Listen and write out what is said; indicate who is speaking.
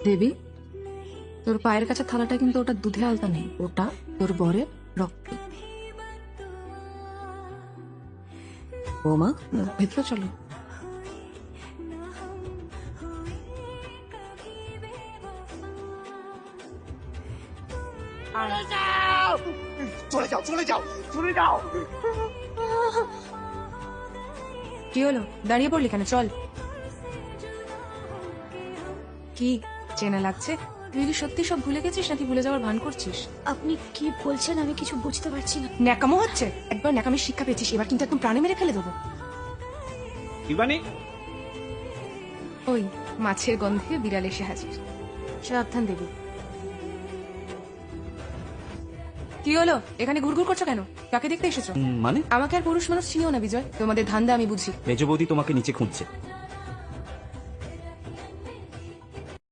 Speaker 1: দেবী, তোর পায়ের কাছে থালাটা কিন্তু ওটা দুধে আলতা নেই, ওটা তোর বরের রক্ত। বৌমা, ভেতরে চলো।
Speaker 2: চলে যাও চলে যাও চলে যাও।
Speaker 1: কি হলো, দাঁড়িয়ে পড়লি কেন? চল। কি চেনা লাগছে? তুই কি সত্যি সব ভুলে গেছিস নাকি ভুলে যাওয়ার ভান করছিস?
Speaker 3: আপনি কি বলছেন আমি কিছু বুঝতে পারছি না।
Speaker 1: ন্যাকামো হচ্ছে? একবার ন্যাকামের শিক্ষা পেয়েছিস, এবার কিন্তু একদম প্রাণে মেরে ফেলে দেবো।
Speaker 2: শিবানী,
Speaker 1: ওই মাছের গন্ধে বিড়াল এসে হাজির। সাবধান দেবী। কি হলো, এখানে ঘুরঘুর করছো কেন? কাকে দেখতে এসেছো?
Speaker 4: মানে
Speaker 1: আমাকে আর পুরুষ মানুষ চিনিও না বিজয়, তোমাদের ধান্দা আমি বুঝি।
Speaker 4: মেজ বৌদি তোমাকে নিচে খুঁজছে।